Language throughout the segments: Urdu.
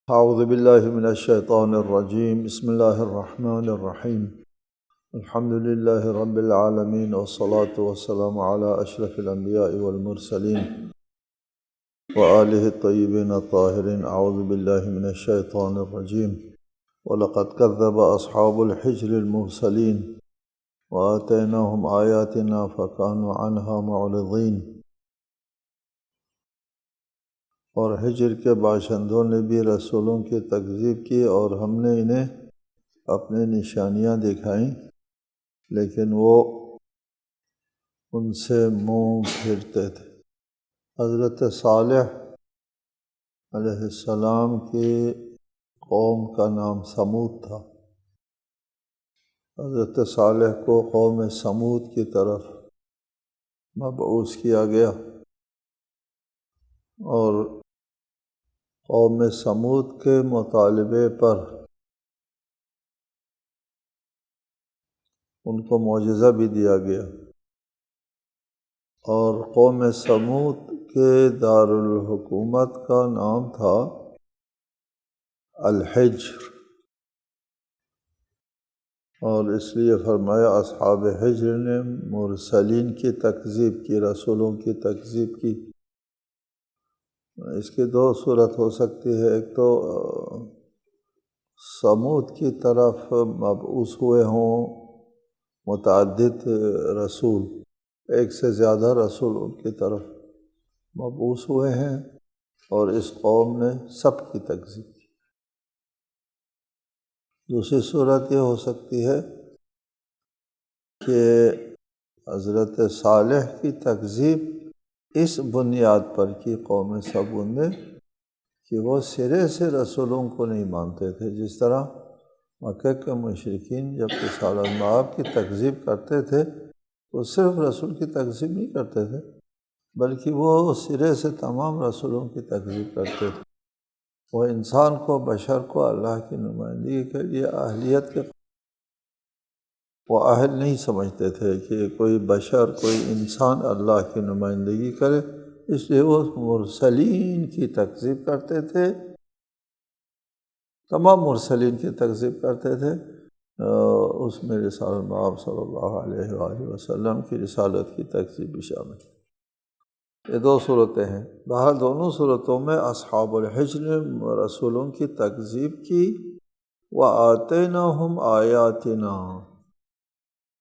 اعوذ باللہ من الشیطان الرجیم بسم اللہ الرحمن الرحیم الحمد للہ رب العالمین والصلاة والسلام علی اشرف الانبیاء والمرسلین وآلہ الطیبین الطاہرین اعوذ باللہ من الشیطان الرجیم وَلَقَدْ كَذَّبَ أَصْحَابُ الْحِجْرِ الْمُرْسَلِينَ وَآتَيْنَاهُمْ آيَاتِنَا فَكَانُوا عَنْهَا مُعْرِضِينَ۔ اور ہجر کے باشندوں نے بھی رسولوں کی تکذیب کی اور ہم نے انہیں اپنے نشانیاں دکھائیں، لیکن وہ ان سے منہ پھیرتے تھے۔ حضرت صالح علیہ السلام کی قوم کا نام سمود تھا۔ حضرت صالح کو قوم سمود کی طرف مبعوث کیا گیا، اور قوم سمود کے مطالبے پر ان کو معجزہ بھی دیا گیا، اور قوم سمود کے دارالحکومت کا نام تھا الحجر، اور اس لیے فرمایا اصحاب حجر نے مرسلین کی تکذیب کی، رسولوں کی تکذیب کی۔ اس کی دو صورت ہو سکتی ہے، ایک تو سمود کی طرف مبعوث ہوئے ہوں متعدد رسول، ایک سے زیادہ رسول ان کی طرف مبعوث ہوئے ہیں، اور اس قوم نے سب کی تکذیب کی۔ دوسری صورت یہ ہو سکتی ہے کہ حضرت صالح کی تکذیب اس بنیاد پر کی قوم سمود نے کہ وہ سرے سے رسولوں کو نہیں مانتے تھے۔ جس طرح مکہ کے مشرکین جب رسالت مآب کی تکذیب کرتے تھے تو صرف رسول کی تکذیب نہیں کرتے تھے، بلکہ وہ سرے سے تمام رسولوں کی تکذیب کرتے تھے۔ وہ انسان کو، بشر کو اللہ کی نمائندگی کے لیے اہلیت کے وہ اہل نہیں سمجھتے تھے کہ کوئی بشر، کوئی انسان اللہ کی نمائندگی کرے، اس لیے وہ مرسلین کی تکذیب کرتے تھے، تمام مرسلین کی تکذیب کرتے تھے۔ اس میں رسالت مآب صلی اللہ علیہ وآلہ وسلم کی رسالت کی تکذیب بھی شامل ہے۔ یہ دو صورتیں ہیں۔ بہرحال دونوں صورتوں میں اصحاب الحجر نے رسولوں کی تکذیب کی۔ وَآتَيْنَاهُمْ آيَاتِنَا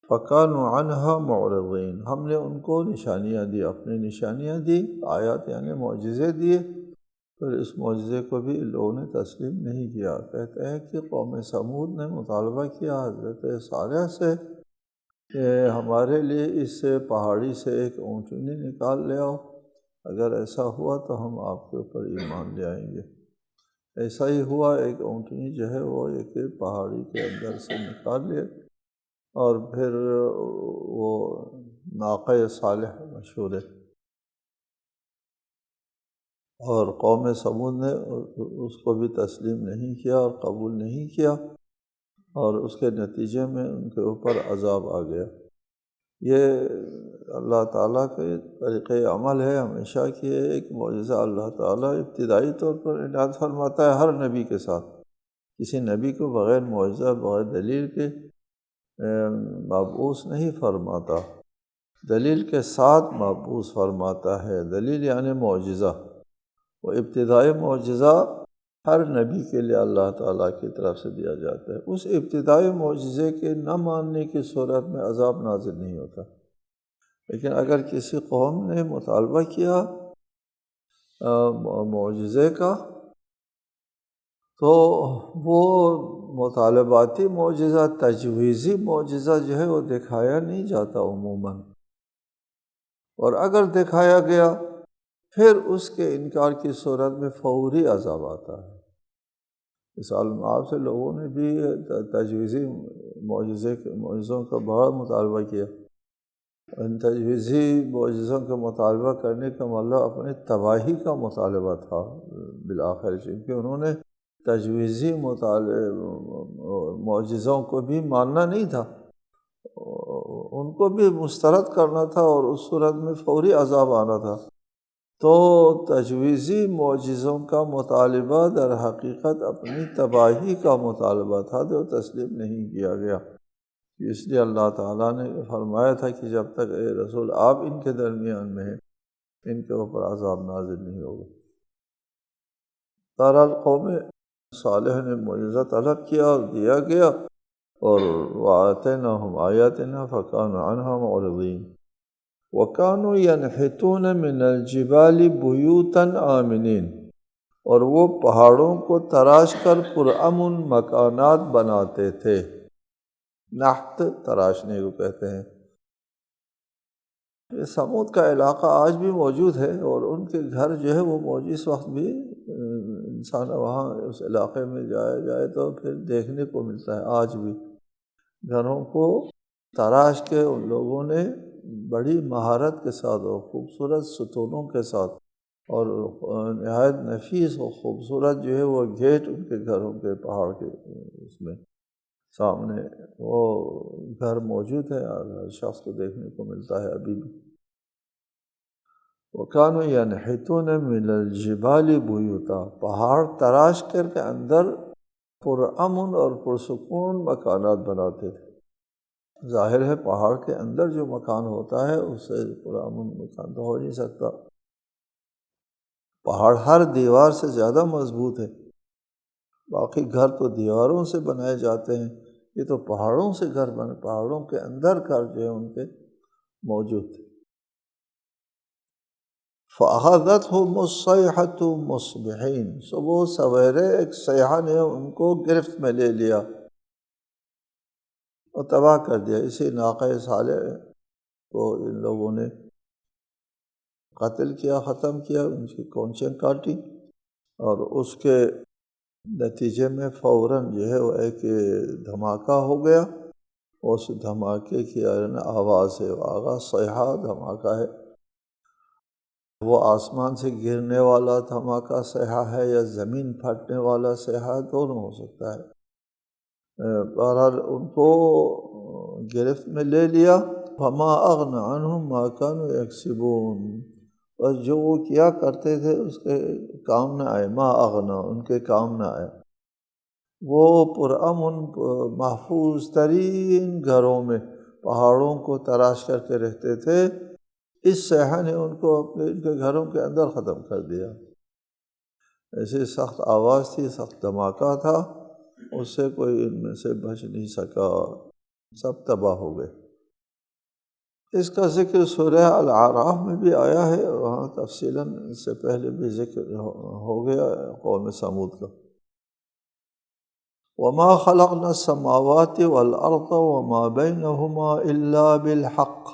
فَكَانُوا عَنْهَا مُعْرِضِينَ۔ ہم نے ان کو نشانیاں دی، اپنی نشانیاں دی، آیات یعنی معجزے دیے، پھر اس معجزے کو بھی لوگوں نے تسلیم نہیں کیا۔ کہتے ہیں کہ قوم سمود نے مطالبہ کیا حضرت صالح سے کہ ہمارے لیے اس پہاڑی سے ایک اونٹنی نکال لے آؤ، اگر ایسا ہوا تو ہم آپ کے اوپر ایمان لے آئیں گے۔ ایسا ہی ہوا، ایک اونٹنی جو ہے وہ ایک پہاڑی کے اندر سے نکال لے، اور پھر وہ ناقہ صالح مشہور ہے، اور قوم سمود نے اس کو بھی تسلیم نہیں کیا اور قبول نہیں کیا، اور اس کے نتیجے میں ان کے اوپر عذاب آ گیا۔ یہ اللہ تعالیٰ کے طریقۂ عمل ہے ہمیشہ کہ ایک معجزہ اللہ تعالیٰ ابتدائی طور پر عنایت فرماتا ہے ہر نبی کے ساتھ۔ کسی نبی کو بغیر معجزہ، بغیر دلیل کے مبعوث نہیں فرماتا، دلیل کے ساتھ مبعوث فرماتا ہے۔ دلیل یعنی معجزہ، وہ ابتدائی معجزہ ہر نبی کے لیے اللہ تعالیٰ کی طرف سے دیا جاتا ہے۔ اس ابتدائی معجزے کے نہ ماننے کی صورت میں عذاب نازل نہیں ہوتا، لیکن اگر کسی قوم نے مطالبہ کیا معجزے کا تو وہ مطالباتی معجزہ، تجویزی معجزہ جو ہے وہ دکھایا نہیں جاتا عموماً، اور اگر دکھایا گیا پھر اس کے انکار کی صورت میں فوری عذاب آتا ہے۔ مثال آپ سے لوگوں نے بھی تجویزی معجزوں کا بڑا مطالبہ کیا۔ ان تجویزی معجزوں کا مطالبہ کرنے کا مطلب اپنی تباہی کا مطالبہ تھا بالآخر، کیونکہ انہوں نے تجویزی معجزوں کو بھی ماننا نہیں تھا، ان کو بھی مسترد کرنا تھا، اور اس صورت میں فوری عذاب آنا تھا۔ تو تجویزی معجزوں کا مطالبہ در حقیقت اپنی تباہی کا مطالبہ تھا جو تسلیم نہیں کیا گیا۔ اس لیے اللہ تعالیٰ نے فرمایا تھا کہ جب تک اے رسول آپ ان کے درمیان میں ہیں ان کے اوپر عذاب نازل نہیں ہوگا۔ بہرحال قوم صالح نے معجزہ طلب کیا اور دیا گیا، اور وَآتَيْنَاهُمْ آيَاتِنَا فَكَانُوا عَنْهَا مُعْرِضِينَ وَكَانُوا يَنْحِتُونَ مِنَ الْجِبَالِ بُيُوتًا آمِنِينَ، اور وہ پہاڑوں کو تراش کر پرامن مکانات بناتے تھے۔ نحت تراشنے کو کہتے ہیں۔ یہ سمود کا علاقہ آج بھی موجود ہے، اور ان کے گھر جو ہے وہ موجود اس وقت بھی، انسان وہاں اس علاقے میں جائے تو پھر دیکھنے کو ملتا ہے۔ آج بھی گھروں کو تراش کے ان لوگوں نے بڑی مہارت کے ساتھ اور خوبصورت ستونوں کے ساتھ اور نہایت نفیس اور خوبصورت جو ہے وہ گیٹ ان کے گھروں کے پہاڑ کے اس میں سامنے وہ گھر موجود ہے، ہر شخص کو دیکھنے کو ملتا ہے ابھی بھی۔ وَكَانُوا يَنْحِتُونَ مِنَ الْجِبَالِ بُيُوتًا، پہاڑ تراش کر کے اندر پرامن اور پرسکون مکانات بناتے تھے۔ ظاہر ہے پہاڑ کے اندر جو مکان ہوتا ہے اس سے پرامن مکان تو ہو نہیں سکتا۔ پہاڑ ہر دیوار سے زیادہ مضبوط ہے، باقی گھر تو دیواروں سے بنائے جاتے ہیں، یہ تو پہاڑوں سے گھر بنے، پہاڑوں کے اندر گھر جو ہے ان کے موجود تھے۔ فَأَخَذَتْهُمُ الصَّيْحَةُ مُصْبِحِينَ، صبح سویرے ایک صیحہ نے ان کو گرفت میں لے لیا اور تباہ کر دیا۔ اسی ناقہ صالح کو ان لوگوں نے قتل کیا، ختم کیا، ان کی کونچیں کاٹی، اور اس کے نتیجے میں فوراً جو ہے وہ ایک دھماکہ ہو گیا۔ اس دھماکے کی آواز ہے، آغاز صیحہ دھماکہ ہے، وہ آسمان سے گرنے والا دھماکہ صیحہ ہے یا زمین پھٹنے والا صیحہ، دونوں ہو سکتا ہے۔ بہرحال ان کو گرفت میں لے لیا۔ فما اغنى عنهم ما كانوا يكسبون، اور جو وہ کیا کرتے تھے اس کے کام نہ آئے، ما اغنا ان کے کام نہ آئے۔ وہ پرامن محفوظ ترین گھروں میں پہاڑوں کو تراش کر کے رہتے تھے، اس صیحہ نے ان کو اپنے ان کے گھروں کے اندر ختم کر دیا۔ ایسی سخت آواز تھی، سخت دھماکہ تھا، اس سے کوئی ان میں سے بچ نہیں سکا، سب تباہ ہو گئے۔ اس کا ذکر سورہ الاعراف میں بھی آیا ہے، وہاں تفصیلاً اس سے پہلے بھی ذکر ہو گیا قوم سمود کا۔ وَمَا خَلَقْنَا السَّمَاوَاتِ وَالْأَرْضَ وَمَا بَيْنَهُمَا إِلَّا بِالْحَقِّ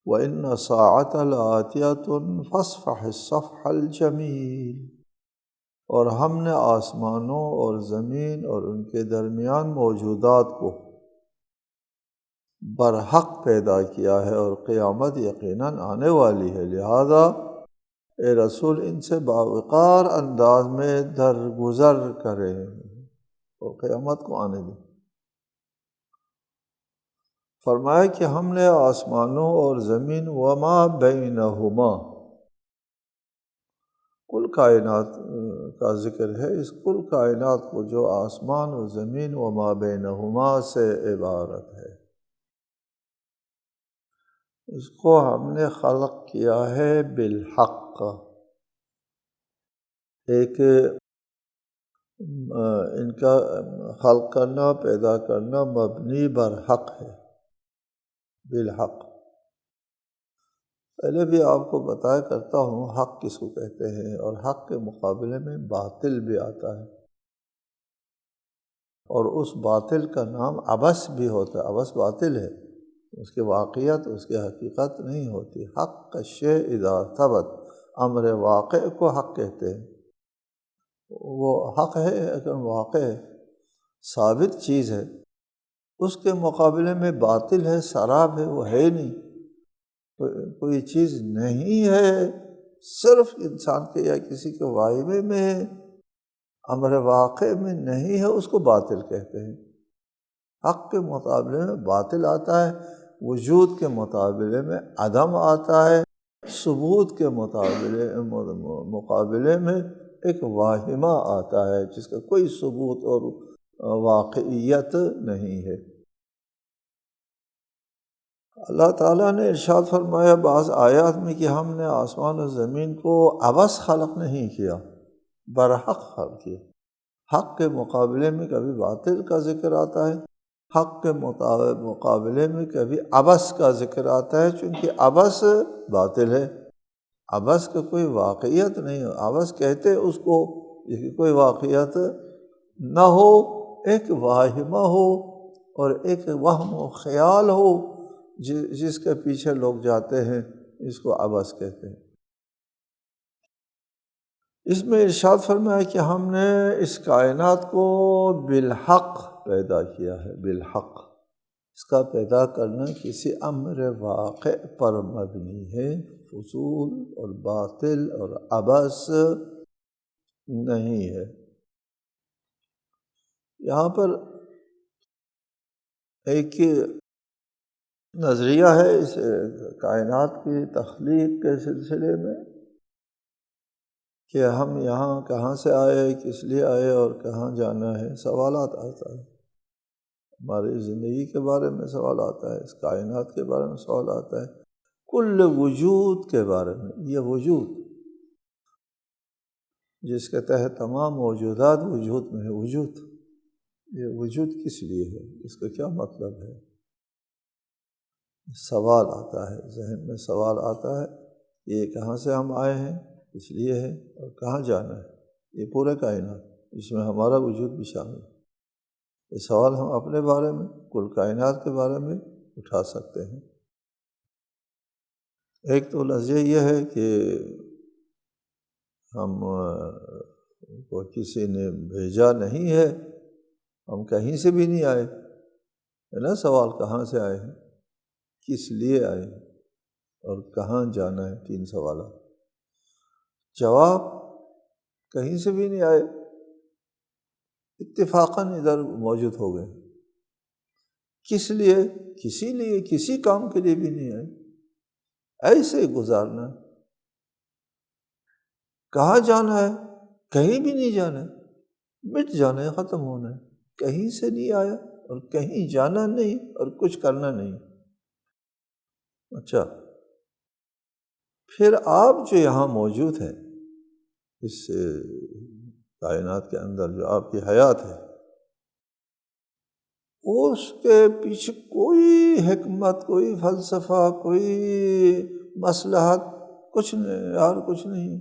وَإِنَّ السَّاعَةَ لَآتِيَةٌ فَاصْفَحِ الصَّفْحَ الْجَمِيلَ، اور ہم نے آسمانوں اور زمین اور ان کے درمیان موجودات کو برحق پیدا کیا ہے، اور قیامت یقیناً آنے والی ہے، لہذا اے رسول ان سے باوقار انداز میں درگزر کریں اور قیامت کو آنے دیں۔ فرمایا کہ ہم نے آسمانوں اور زمین وما بینہما، کل کائنات کا ذکر ہے، اس کل کائنات کو جو آسمان و زمین وما بینہما سے عبارت ہے، اس کو ہم نے خلق کیا ہے بالحق۔ ایک ان کا خلق کرنا، پیدا کرنا مبنی بر حق ہے، بالحق۔ پہلے بھی آپ کو بتایا کرتا ہوں حق کس کو کہتے ہیں، اور حق کے مقابلے میں باطل بھی آتا ہے، اور اس باطل کا نام عبث بھی ہوتا ہے۔ عبث باطل ہے، اس کے واقعیت اس کی حقیقت نہیں ہوتی۔ حق الشیء اذا ثبت، امر واقع کو حق کہتے ہیں، وہ حق ہے اگر واقع ہے، ثابت چیز ہے۔ اس کے مقابلے میں باطل ہے، سراب ہے، وہ ہے نہیں، کوئی چیز نہیں ہے، صرف انسان کے یا کسی کے وائبے میں ہے، امر واقع میں نہیں ہے، اس کو باطل کہتے ہیں۔ حق کے مقابلے میں باطل آتا ہے، وجود کے مقابلے میں عدم آتا ہے، ثبوت کے مقابلے میں ایک واہمہ آتا ہے جس کا کوئی ثبوت اور واقعیت نہیں ہے۔ اللہ تعالیٰ نے ارشاد فرمایا بعض آیات میں کہ ہم نے آسمان و زمین کو عبث خلق نہیں کیا، برحق خلق کیا۔ حق کے مقابلے میں کبھی باطل کا ذکر آتا ہے، حق کے مقابلے میں کبھی عبث کا ذکر آتا ہے، چونکہ عبث باطل ہے، عبث کا کوئی واقعیت نہیں ہے۔ عبث کہتے اس کو جس کی کوئی واقعیت نہ ہو، ایک واہمہ ہو اور ایک وہم و خیال ہو جس کے پیچھے لوگ جاتے ہیں، اس کو عبث کہتے ہیں۔ اس میں ارشاد فرمایا کہ ہم نے اس کائنات کو بالحق پیدا کیا ہے، بالحق۔ اس کا پیدا کرنا کسی امر واقع پر مبنی ہے، فضول اور باطل اور عبث نہیں ہے۔ یہاں پر ایک نظریہ ہے اس کائنات کی تخلیق کے سلسلے میں کہ ہم یہاں کہاں سے آئے، کس لیے آئے اور کہاں جانا ہے۔ سوالات آتا ہے، ہماری زندگی کے بارے میں سوال آتا ہے، اس کائنات کے بارے میں سوال آتا ہے، کل وجود کے بارے میں۔ یہ وجود جس کے تحت تمام موجودات وجود میں ہے، وجود، یہ وجود کس لیے ہے، اس کا کیا مطلب ہے؟ سوال آتا ہے، ذہن میں سوال آتا ہے، یہ کہاں سے ہم آئے ہیں، اس لیے ہے، اور کہاں جانا ہے۔ یہ پورے کائنات جس میں ہمارا وجود بھی شامل ہے۔ یہ سوال ہم اپنے بارے میں، کل کائنات کے بارے میں اٹھا سکتے ہیں۔ ایک تو نظریہ یہ ہے کہ ہم کو کسی نے بھیجا نہیں ہے، ہم کہیں سے بھی نہیں آئے، ہے نا۔ سوال کہاں سے آئے ہیں، کس لیے آئے ہیں اور کہاں جانا ہے، تین سوالات۔ جواب کہیں سے بھی نہیں آئے، اتفاقاً ادھر موجود ہو گئے۔ کس لیے، کسی لیے، کسی کام کے لیے بھی نہیں آئے، ایسے ہی گزارنا۔ کہاں جانا ہے، کہیں بھی نہیں جانا ہے، مٹ جانا ہے، ختم ہونا ہے۔ کہیں سے نہیں آیا اور کہیں جانا نہیں اور کچھ کرنا نہیں۔ اچھا، پھر آپ جو یہاں موجود ہیں اس کائنات کے اندر، جو آپ کی حیات ہے، اس کے پیچھے کوئی حکمت، کوئی فلسفہ، کوئی مصلحت، کچھ نہیں یار، کچھ نہیں۔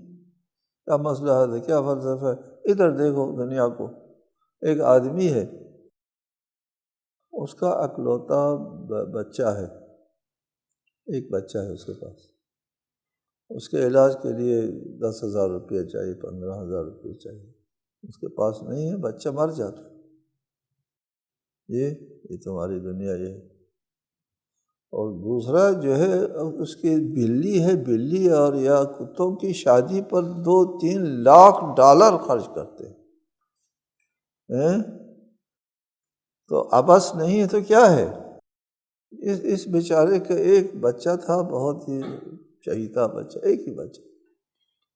کیا مصلحت ہے، کیا فلسفہ ہے؟ ادھر دیکھو دنیا کو، ایک آدمی ہے، اس کا اکلوتا بچہ ہے، ایک بچہ ہے اس کے پاس، اس کے علاج کے لیے 10,000 روپیہ چاہیے، 15,000 روپیہ چاہیے، اس کے پاس نہیں ہے، بچہ مر جاتا ہے۔ یہ تمہاری دنیا یہ ہے۔ اور دوسرا جو ہے اس کی بلی ہے، بلی اور یا کتوں کی شادی پر 2-3 لاکھ ڈالر خرچ کرتے ہیں۔ تو عبث نہیں ہے تو کیا ہے؟ اس بیچارے کا ایک بچہ تھا، بہت ہی چہیتا بچہ، ایک ہی بچہ،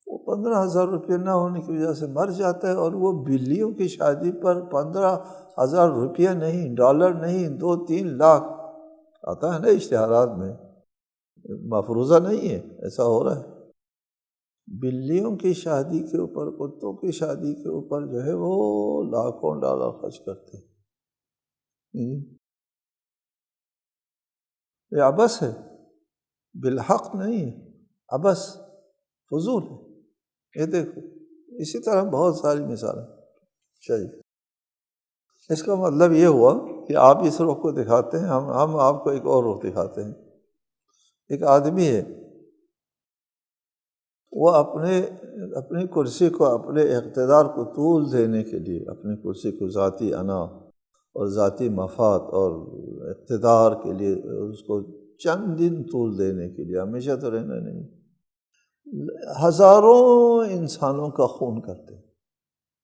وہ 15,000 روپیہ نہ ہونے کی وجہ سے مر جاتا ہے، اور وہ بلیوں کی شادی پر 15,000 روپیہ نہیں، ڈالر نہیں، 2-3 لاکھ آتا ہے نا اشتہارات میں، مفروضہ نہیں ہے، ایسا ہو رہا ہے۔ بلیوں کی شادی کے اوپر، کتوں کی شادی کے اوپر جو ہے وہ لاکھوں ڈالر خرچ کرتے ہیں۔ یہ عبث ہے، بالحق نہیں ہے، عبث، فضول ہے۔ یہ دیکھو، اسی طرح بہت ساری مثالیں چاہیے۔ اس کا مطلب یہ ہوا کہ آپ اس رخ کو دکھاتے ہیں، ہم آپ کو ایک اور رخ دکھاتے ہیں۔ ایک آدمی ہے، وہ اپنی کرسی کو، اپنے اقتدار کو طول دینے کے لیے، اپنی کرسی کو ذاتی انا اور ذاتی مفاد اور اقتدار کے لیے، اس کو چند دن طول دینے کے لیے، ہمیشہ تو رہنا نہیں، ہزاروں انسانوں کا خون کرتے ہیں،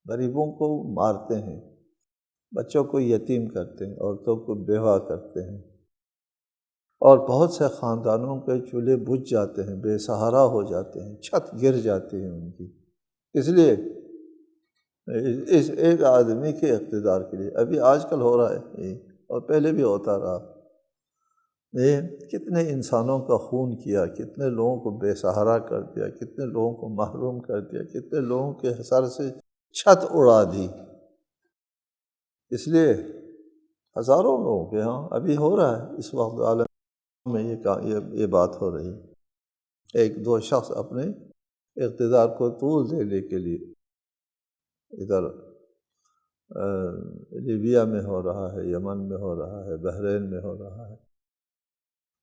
غریبوں کو مارتے ہیں، بچوں کو یتیم کرتے ہیں، عورتوں کو بیوہ کرتے ہیں، اور بہت سے خاندانوں کے چولہے بجھ جاتے ہیں، بے سہارا ہو جاتے ہیں، چھت گر جاتی ہے ان کی، اس لیے اس ایک آدمی کے اقتدار کے لیے۔ ابھی آج کل ہو رہا ہے یہ، اور پہلے بھی ہوتا رہا۔ یہ کتنے انسانوں کا خون کیا، کتنے لوگوں کو بے سہارا کر دیا، کتنے لوگوں کو محروم کر دیا، کتنے لوگوں کے سر سے چھت اڑا دی۔ اس لیے ہزاروں لوگوں کے ہاں ابھی ہو رہا ہے، اس وقت عالم میں یہ بات ہو رہی ہے۔ ایک دو شخص اپنے اقتدار کو طول دینے کے لیے ادھر لیبیا میں ہو رہا ہے، یمن میں ہو رہا ہے، بحرین میں ہو رہا ہے،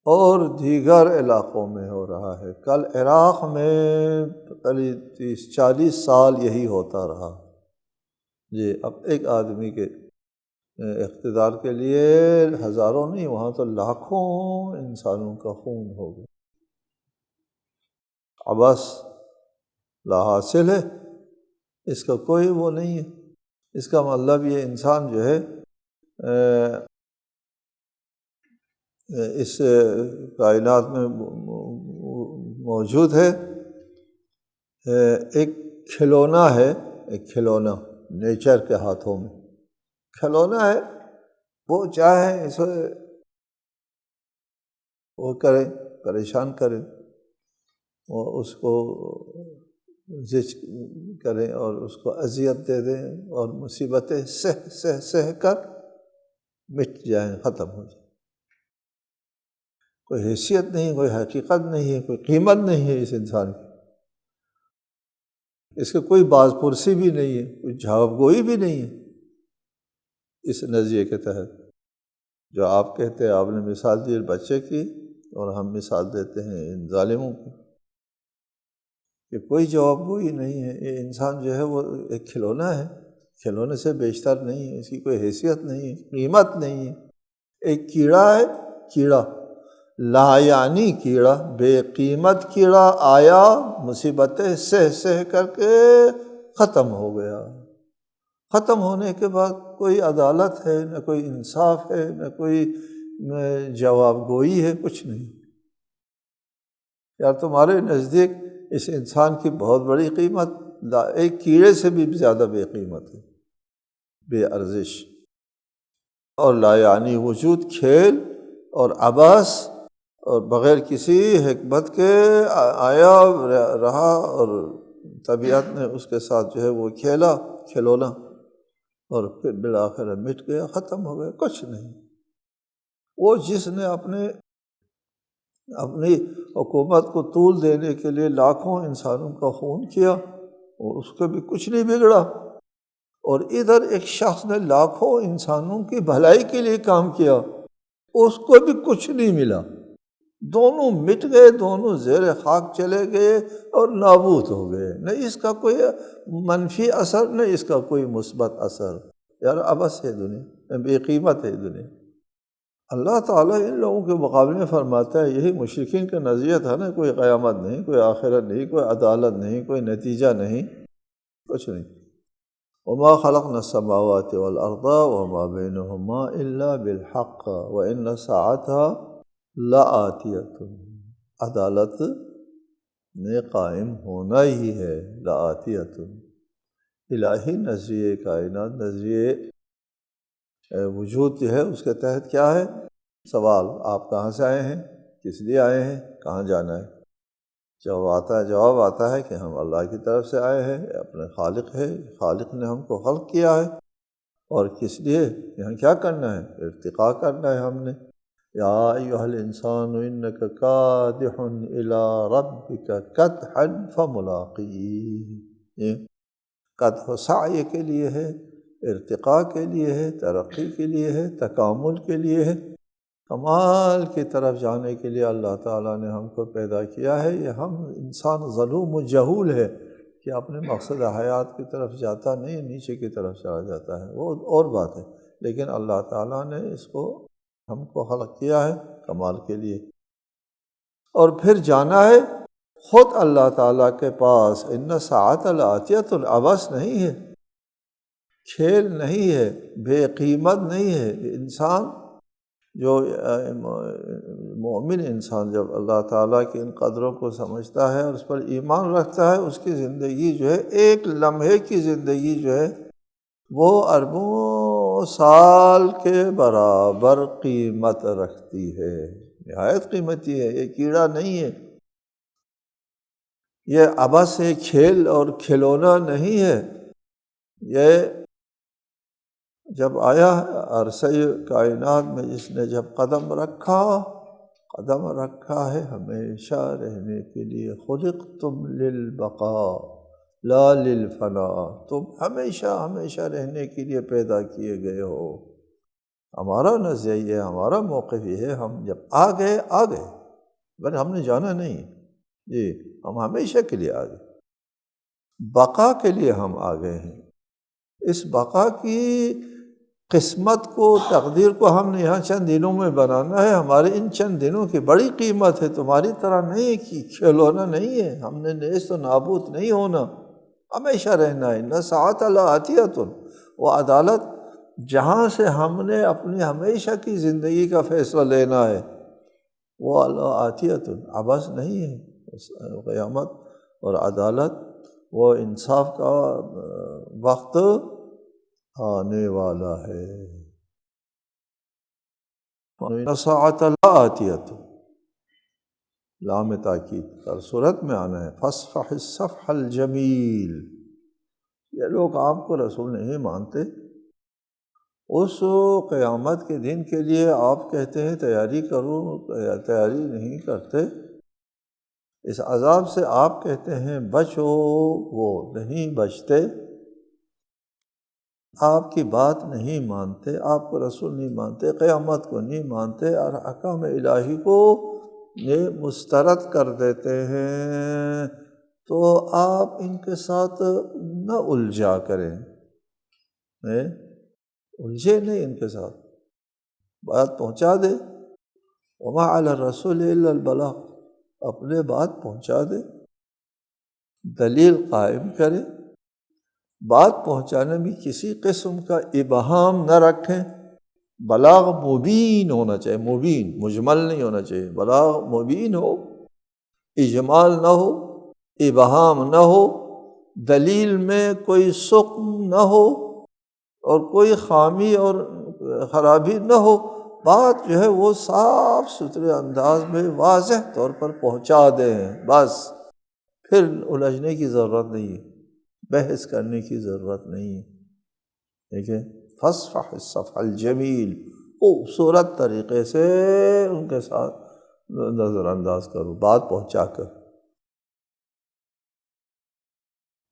اور دیگر علاقوں میں ہو رہا ہے۔ کل عراق میں قریب 30-40 سال یہی ہوتا رہا۔ جی، اب ایک آدمی کے اقتدار کے لیے ہزاروں نہیں، وہاں تو لاکھوں انسانوں کا خون ہو گیا۔ عبث لا حاصل ہے، اس کا کوئی وہ نہیں ہے۔ اس کا مطلب یہ انسان جو ہے اس کائنات میں موجود ہے، ایک کھلونا ہے، ایک کھلونا نیچر کے ہاتھوں میں کھلونا ہے، وہ چاہے اسے وہ کرے، پریشان کرے، وہ اس کو زج کریں اور اس کو اذیت دے دیں، اور مصیبتیں سہ کر مٹ جائیں، ختم ہو جائیں۔ کوئی حیثیت نہیں، کوئی حقیقت نہیں ہے، کوئی قیمت نہیں ہے اس انسان کی، اس کے کوئی باز پرسی بھی نہیں ہے، کوئی جواب گوئی بھی نہیں ہے۔ اس نظریے کے تحت جو آپ کہتے ہیں، آپ نے مثال دی بچے کی، اور ہم مثال دیتے ہیں ان ظالموں کی، کہ کوئی جواب گوئی نہیں ہے۔ یہ انسان جو ہے وہ ایک کھلونا ہے، کھلونے سے بیشتر نہیں ہے، اس کی کوئی حیثیت نہیں ہے، قیمت نہیں ہے۔ ایک کیڑا ہے، کیڑا لا یعنی کیڑا، بے قیمت کیڑا آیا، مصیبتیں سہ کر کے ختم ہو گیا۔ ختم ہونے کے بعد کوئی عدالت ہے، نہ کوئی انصاف ہے، نہ کوئی جواب گوئی ہے، کچھ نہیں۔ یار تمہارے نزدیک اس انسان کی بہت بڑی قیمت ایک کیڑے سے بھی زیادہ بے قیمت ہے، بے ارزش، اور لا یعنی وجود، کھیل اور عبث، اور بغیر کسی حکمت کے آیا رہا، اور طبیعت نے اس کے ساتھ جو ہے وہ کھیلا کھلونا، اور پھر بالآخر مٹ گیا، ختم ہو گیا، کچھ نہیں۔ وہ جس نے اپنی حکومت کو طول دینے کے لیے لاکھوں انسانوں کا خون کیا، اور اس کو بھی کچھ نہیں بگڑا، اور ادھر ایک شخص نے لاکھوں انسانوں کی بھلائی کے لیے کام کیا، اس کو بھی کچھ نہیں ملا، دونوں مٹ گئے، دونوں زیر خاک چلے گئے اور نابود ہو گئے، نہ اس کا کوئی منفی اثر، نہ اس کا کوئی مثبت اثر۔ یار عبث ہے دنیا، بے قیمت ہے دنیا۔ اللہ تعالیٰ ان لوگوں کے مقابلے میں فرماتا ہے، یہی مشرکین کا نظریہ تھا نا، کوئی قیامت نہیں، کوئی آخرت نہیں، کوئی عدالت نہیں، کوئی نتیجہ نہیں، کچھ نہیں۔ وما خلقنا السماوات والارض وما بينهما الا بالحق وان ساعتها لآتیۃ، عدالت نے قائم ہونا ہی ہے، لآتیۃ، الہی نظریے کائنات، نظریے وجود جو ہے اس کے تحت کیا ہے؟ سوال، آپ کہاں سے آئے ہیں، کس لیے آئے ہیں، کہاں جانا ہے؟ جواب آتا ہے کہ ہم اللہ کی طرف سے آئے ہیں، اپنے خالق ہے، خالق نے ہم کو خلق کیا ہے، اور کس لیے؟ یہاں کیا کرنا ہے؟ ارتقاء کرنا ہے ہم نے۔ یا ایھا الانسان انک کادح الی ربک کدحا فملاقیہ، کدح سعی کے لیے ہے، ارتقاء کے لیے ہے، ترقی کے لیے ہے، تکامل کے لیے ہے، کمال کی طرف جانے کے لیے اللہ تعالیٰ نے ہم کو پیدا کیا ہے۔ یہ ہم انسان ظلوم و جہول ہے کہ اپنے مقصد حیات کی طرف جاتا نہیں، نیچے کی طرف چلا جاتا ہے، وہ اور بات ہے، لیکن اللہ تعالیٰ نے اس کو ہم کو خلق کیا ہے کمال کے لیے، اور پھر جانا ہے خود اللہ تعالیٰ کے پاس۔ ان ساعۃ لآتیۃ، عبث نہیں ہے، کھیل نہیں ہے، بے قیمت نہیں ہے۔ انسان جو مومن انسان جب اللہ تعالیٰ کی ان قدروں کو سمجھتا ہے اور اس پر ایمان رکھتا ہے، اس کی زندگی جو ہے ایک لمحے کی زندگی جو ہے وہ اربوں سال کے برابر قیمت رکھتی ہے، نہایت قیمتی ہے، یہ کیڑا نہیں ہے، یہ عبث کھیل اور کھلونا نہیں ہے، یہ جب آیا عرصہ کائنات میں جس نے جب قدم رکھا ہے ہمیشہ رہنے کے لیے، خلقتم للبقاء لا للفناء، تم ہمیشہ رہنے کے لیے پیدا کیے گئے ہو۔ ہمارا نظریہ یہ، ہمارا موقف یہ ہے، ہم جب آ گئے بل ہم نے جانا نہیں جی، ہم ہمیشہ کے لیے آ گئے، بقا کے لیے ہم آ گئے ہیں۔ اس بقا کی قسمت کو، تقدیر کو ہم نے یہاں چند دنوں میں بنانا ہے، ہمارے ان چند دنوں کی بڑی قیمت ہے، تمہاری طرح نہیں ہے کہ کھلونا نہیں ہے، ہم نے نیست و نابود نہیں ہونا، ہمیشہ رہنا ہے۔ نہ ساعت لا آتیۃ، وہ عدالت جہاں سے ہم نے اپنی ہمیشہ کی زندگی کا فیصلہ لینا ہے، وہ لا آتیۃ، عبث نہیں ہے۔ قیامت اور عدالت، وہ انصاف کا وقت آنے والا ہے۔ ساعۃ لا آتیۃ، لام تاکید ہر صورت میں آنا ہے۔ فاصفح الصفح الجمیل، یہ لوگ آپ کو رسول نہیں مانتے، اس قیامت کے دن کے لیے آپ کہتے ہیں تیاری کرو، تیاری نہیں کرتے، اس عذاب سے آپ کہتے ہیں بچو، وہ نہیں بچتے، آپ کی بات نہیں مانتے، آپ کو رسول نہیں مانتے، قیامت کو نہیں مانتے، اور احکام الہی کو یہ مسترد کر دیتے ہیں، تو آپ ان کے ساتھ نہ الجھا کریں، الجھے نہیں ان کے ساتھ، بات پہنچا دے۔ وما علی الرسول الا البلاغ، اپنے بات پہنچا دے، دلیل قائم کرے، بات پہنچانے میں کسی قسم کا ابہام نہ رکھیں، بلاغ مبین ہونا چاہیے، مبین، مجمل نہیں ہونا چاہیے، بلاغ مبین ہو، اجمال نہ ہو، ابہام نہ ہو، دلیل میں کوئی سقم نہ ہو اور کوئی خامی اور خرابی نہ ہو، بات جو ہے وہ صاف ستھرے انداز میں واضح طور پر پہنچا دیں، بس پھر الجھنے کی ضرورت نہیں ہے، بحث کرنے کی ضرورت نہیں ہے، ٹھیک ہے۔ فاصفح الصفح الجمیل، خوبصورت طریقے سے ان کے ساتھ نظر انداز کرو، بات پہنچا کر۔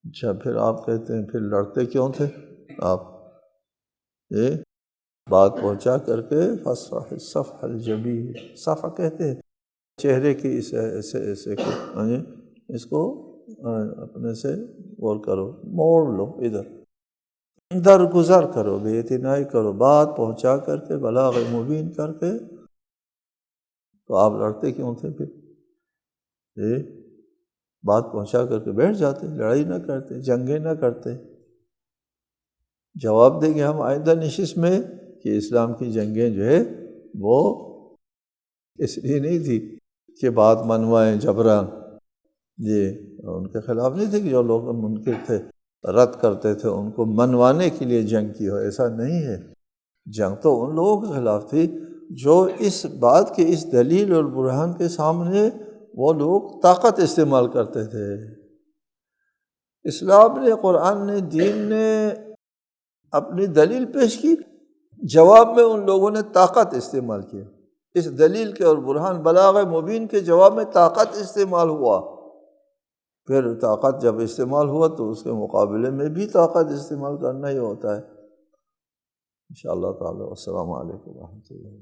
اچھا، پھر آپ کہتے ہیں پھر لڑتے کیوں تھے آپ؟ یہ بات پہنچا کر کے فاصفح الصفح الجمیل، صفح کہتے ہیں چہرے کی ایسے کو، اس کو اپنے سے غور کرو، موڑ لو، ادھر گزر کرو، بے اعتنائی کرو، بات پہنچا کر کے بلاغ مبین کر کے، تو آپ لڑتے کیوں تھے پھر؟ بات پہنچا کر کے بیٹھ جاتے، لڑائی نہ کرتے، جنگیں نہ کرتے۔ جواب دیں گے ہم آئندہ نشست میں کہ اسلام کی جنگیں جو ہے وہ اس لیے نہیں تھی کہ بات منوائیں جبران، ان کے خلاف نہیں تھے کہ جو لوگ منکر تھے رد کرتے تھے ان کو منوانے کے لیے جنگ کی ہو، ایسا نہیں ہے۔ جنگ تو ان لوگوں کے خلاف تھی جو اس بات کے، اس دلیل اور برہان کے سامنے وہ لوگ طاقت استعمال کرتے تھے۔ اسلام نے، قرآن نے، دین نے اپنی دلیل پیش کی، جواب میں ان لوگوں نے طاقت استعمال کی، اس دلیل کے اور برہان بلاغ مبین کے جواب میں طاقت استعمال ہوا، پھر طاقت جب استعمال ہوا تو اس کے مقابلے میں بھی طاقت استعمال کرنا ہی ہوتا ہے۔ انشاءاللہ تعالی۔ السلام علیکم ورحمۃ اللہ۔